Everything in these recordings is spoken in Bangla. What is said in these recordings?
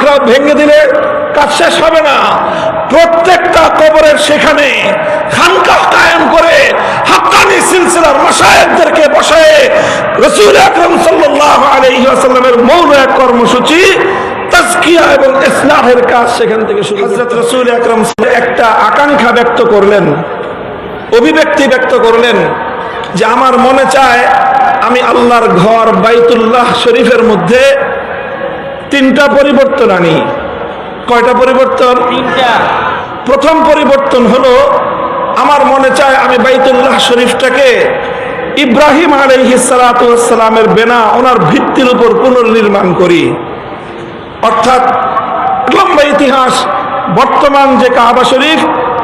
গুলো ভেঙে দিলে কাজ শেষ হবে না। প্রত্যেকটা কবরের সেখানে খানকাহ কায়েম করে হাক্কানি সিলসিলার মাশায়েখদেরকে বসায় রাসূল আকরাম সাল্লাল্লাহু আলাইহি ওয়াসাল্লামের মৌলা কর্মসূচি তাজকিয়া এবং ইসলাহের কাজ সেখান থেকে শুরু। হযরত রাসূল আকরাম একটা আকাঙ্ক্ষা ব্যক্ত করলেন, অভিব্যক্তি ব্যক্ত করলেন যে আমার মনে চায় আমি আল্লাহর ঘর বাইতুল্লাহ শরীফের মধ্যে 3টা পরিবর্তন আনি। কয়টা পরিবর্তন? 3টা। প্রথম পরিবর্তন হলো আমার মনে চায় আমি বাইতুল্লাহ শরীফটাকে ইব্রাহিম আলাইহিস সালাতু ওয়াস সালামের বেনা ওনার ভিত্তির উপর পুনর্নির্মাণ করি। অর্থাৎ লম্বা ইতিহাস, বর্তমান যে কাবা শরীফ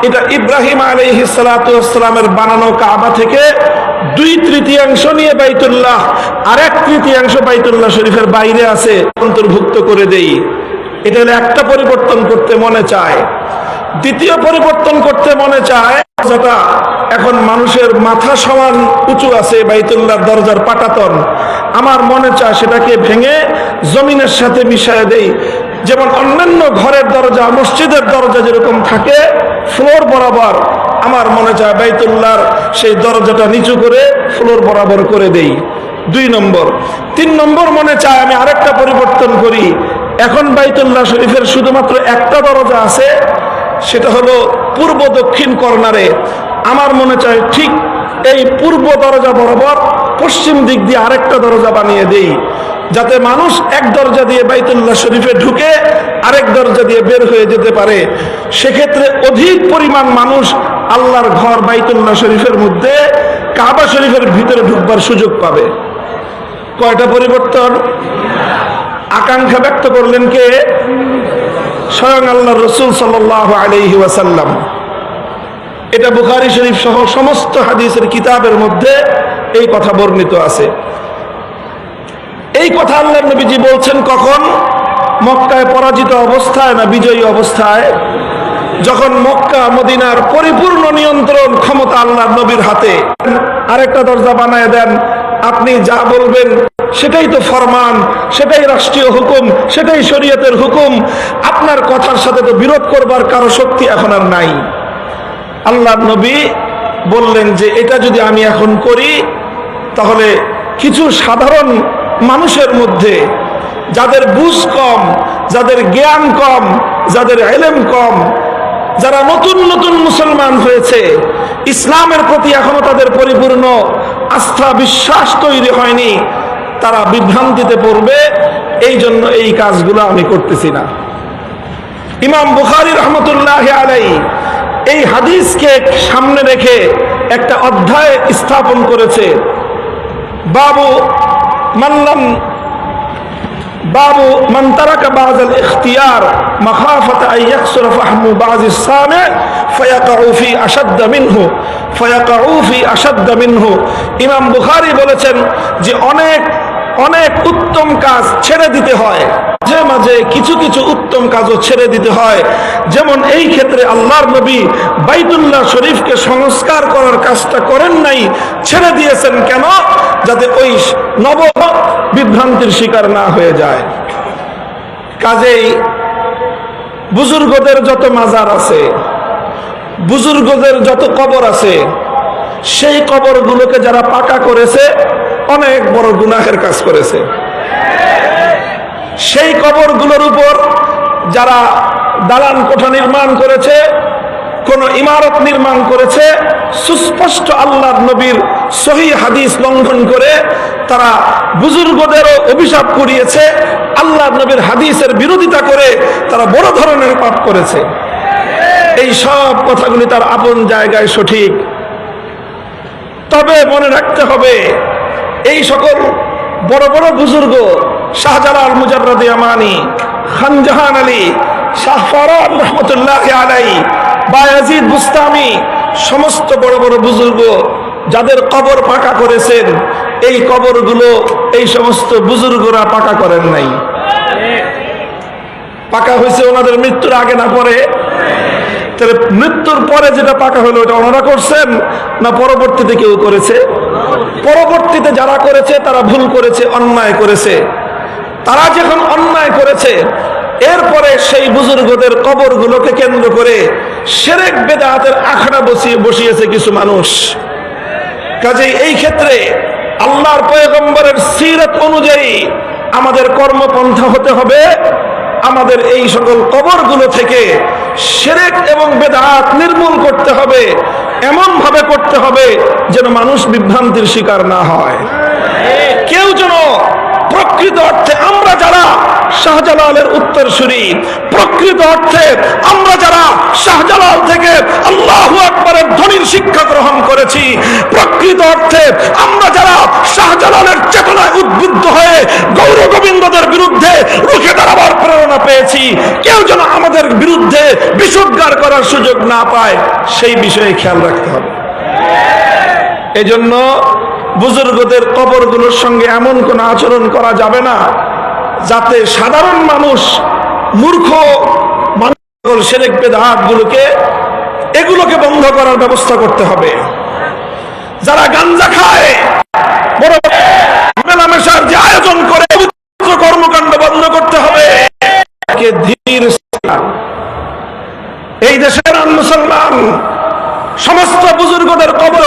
এটা ইব্রাহিম আলাইহিস সালাতু ওয়াস সালামের বানানো কাবা থেকে 2/3 নিয়ে বাইতুল্লাহ আর 1/3 বাইতুল্লাহ শরীফের বাইরে আছে অন্তর্ভুক্ত করে দেই। এটা হলো একটা পরিবর্তন করতে মনে চায়। দ্বিতীয় পরিবর্তন করতে মনে চায় যেটা এখন মানুষের মাথা সমান উঁচু আছে বাইতুল্লাহর দরজার পাটাতন, আমার মনে চায় সেটাকে ভেঙে জমিনের সাথে মিশিয়ে দেই। যেমন অন্যান্য ঘরের দরজা, মসজিদের দরজা যেরকম থাকে ফ্লোর বরাবর, আমার মনে চায় বাইতুল্লাহর সেই দরজাটা নিচু করে ফ্লোর বরাবর করে দেই। 2 নম্বর। 3 নম্বর মনে চায় আমি আরেকটা পরিবর্তন করি। এখন বাইতুল্লাহ শরীফের শুধুমাত্র একটা দরজা আছে, সেটা হলো পূর্ব দক্ষিণ কর্নারে। আমার মনে চায় ঠিক এই পূর্ব দরজা বরাবর পশ্চিম দিক দিয়ে আরেকটা দরজা বানিয়ে দেই, যাতে মানুষ এক দরজা দিয়ে বাইতুল্লাহ শরীফে ঢুকে আরেক দরজা দিয়ে বের হয়ে যেতে পারে। সেক্ষেত্রে অধিক পরিমাণ মানুষ আল্লাহর ঘর বাইতুল্লাহ শরীফের মধ্যে কাবা শরীফের ভিতরে ঢুকবার সুযোগ পাবে। কয়টা পরিবর্তন? আকাঙ্ক্ষা ব্যক্ত করলেন কে? স্বয়ং আল্লাহর রাসূল সাল্লাল্লাহু আলাইহি ওয়াসাল্লাম। এটা বুখারী শরীফ সহ সমস্ত হাদিসের কিতাবের মধ্যে এই কথা বর্ণিত আছে। এই কথা আল্লাহর নবীজি বলছেন কখন? মক্কায় পরাজিত অবস্থায় না বিজয়ী অবস্থায়? যখন মক্কা মদিনার পরিপূর্ণ নিয়ন্ত্রণ ক্ষমতা আল্লাহর নবীর হাতে। আরেকটা দরজা বানায় দেন, আপনি যা বলবেন সেটাই তো ফরমান, সেটাই রাষ্ট্রীয় হুকুম, সেটাই শরীয়তের হুকুম। আপনার কথার সাথে তো বিরোধ করবার কারো শক্তি এখন আর নাই। আল্লাহর নবী বললেন যে এটা যদি আমি এখন করি তাহলে কিছু সাধারণ মানুষের মধ্যে যাদের বুঝ কম, যাদের জ্ঞান কম, যাদের ইলম কম, যারা নতুন নতুন মুসলমান হয়েছে, ইসলামের প্রতি এখনো তাদের পরিপূর্ণ আস্থা বিশ্বাস তৈরি হয়নি, তারা বিভ্রান্তিতে পড়বে। এই জন্য এই কাজগুলো আমি করতেছি না। ইমাম বুখারী রাহমাতুল্লাহি আলাইহি এই হাদিসকে সামনে রেখে একটা অধ্যায় স্থাপন করেছে, বাবু মান তারাকা বাযাল ইখতিয়ার মাখাফাতা আন ইয়াকসুরা ফাহমু বাযিস সামি' ফায়াকাউ ফি আশাদ্দ মিনহু। ইমাম বুখারী বলেছেন যে অনেক অনেক উত্তম কাজ ছেড়ে দিতে হয়, মাঝে মাঝে কিছু কিছু উত্তম কাজও ছেড়ে দিতে হয়। যেমন এই ক্ষেত্রে আল্লাহর নবী বাইতুল্লাহ শরীফকে সংস্কার করার কাজটা করেন নাই, ছেড়ে দিয়েছেন। কেন? যাতে ওই নব বিভ্রান্তির শিকার না হয়ে যায়। কাজেই বুজুর্গদের যত মাজার আছে, বুজুর্গদের যত কবর আছে, সেই কবরগুলোকে যারা পাকা করেছে অনেক বড় গুনাহের কাজ করেছে। সেই কবরগুলোর উপর যারা দালান কোঠা নির্মাণ করেছে, কোন ইমারত নির্মাণ করেছে, সুস্পষ্ট আল্লাহর নবীর সহিহ হাদিস লঙ্ঘন করে তারা বুজুর্গদেরও অভিশাপ করিয়েছে, আল্লাহর নবীর হাদিসের বিরোধিতা করে তারা বড় ধরনের পাপ করেছে। এই সব কথাগুলি তার আপন জায়গায় সঠিক, তবে মনে রাখতে হবে এই সকল বড় বড় বুজুর্গ, শাহজালাল মুজাররদ ইয়ামানি, খানজাহান আলী, শাহ ফরাদ রহমতুল্লাহি আলাইহি, বায়াজিদ বুস্তামি, সমস্ত বড় বড় বুজুর্গ যাদের কবর পাকা করেছেন, এই কবরগুলো এই সমস্ত বুজুর্গরা পাকা করেন নাই। পাকা হয়েছে ওনাদের মৃত্যুর আগে না পরে? তাহলে মৃত্যুর পরে যেটা পাকা হলো ওটা ওনারা করছেন না পরবর্তীতে কেউ করেছে? পরবর্তীতে যারা করেছে তারা ভুল করেছে, অন্যায় করেছে। তারা যখন অন্যায় করেছে এরপরে সেই বুজুর্গদের কবরগুলোকে কেন্দ্র করে শিরক বিদআতের আখড়া বসিয়েছে কিছু মানুষ। কাজেই এই ক্ষেত্রে আল্লাহর পয়গম্বরের সিরাত অনুযায়ী আমাদের কর্মপন্থা হতে হবে, আমাদের এই সকল কবরগুলো থেকে শিরক এবং বিদআত নির্মূল করতে হবে, এমন ভাবে করতে হবে যেন মানুষ বিভ্রান্তির শিকার না হয়। কেউ যেন প্রকৃত অর্থে আমরা যারা শাহজালালের উত্তরসূরি, প্রকৃত অর্থে আমরা যারা শাহজালাল থেকে আল্লাহু আকবারের ধ্বনির শিক্ষা গ্রহণ করেছি, প্রকৃত অর্থে আমরা যারা শাহজালালের চেতনায় উদ্বুদ্ধ হয়ে গৌর গোবিন্দদের বিরুদ্ধে রুখে দাঁড়াবার প্রেরণা পেয়েছি, কেউ যেন আমাদের বিরুদ্ধে বিষোদ্গার করার সুযোগ না পায়, সেই বিষয়ে খেয়াল রাখতে হবে। এজন্য বুজুর্গদের কবরগুলোর সঙ্গে এমন কোন আচরণ করা যাবে না যাতে সাধারণ মানুষ, মূর্খ মানুষ শিরক বিদআত এগুলোকে বন্ধ করার ব্যবস্থা করতে হবে। যারা গাঞ্জা খায়, বড় মেলামেশার যে আয়োজন করে কর্মকাণ্ড বন্ধ করতে হবে। এই দেশের মুসলমান সমস্ত বুজুর্গদের কবর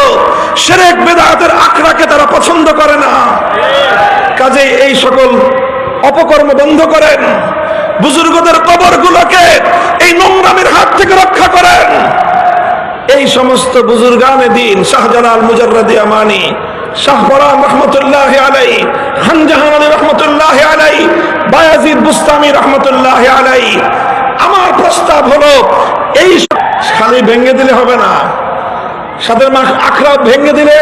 শিরক বিদআতের আখড়াকে তারা পছন্দ করে না। কাজেই এই সকল অপকর্ম বন্ধ করেন, বুজুর্গদের কবরগুলোকে এই নোংরামের হাত থেকে রক্ষা করেন। এই সমস্ত বুজুর্গানে দিন শাহজালাল মুজাররদি আমানি, শাহপরান রহমতুল্লাহ আলাইহি, খান জাহান আলী রহমতুল্লাহ আলাইহি, বায়াজিদ বুস্তামি রহমতুল্লাহ আলাইহি, আমার প্রস্তাব হলো এই খালি ভেঙে দিলে হবে না, সাথে আখড়া ভেঙে দিলে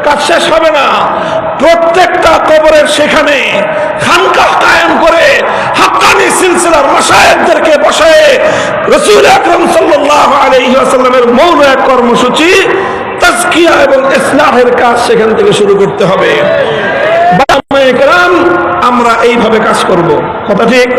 কাজ শেষ হবে না। প্রত্যেকটা কবরের সেখানে খানকাহ কায়েম করে হাক্কানি সিলসিলার মাশায়েখদেরকে বসায়ে রাসূল আকরাম সাল্লাল্লাহু আলাইহি ওয়াসাল্লামের মৌন এক কর্মসূচি তাজকিয়া এবং ইসলাহের কাজ সেখান থেকে শুরু করতে হবে। আমরা এইভাবে কাজ করব, কথা ঠিক।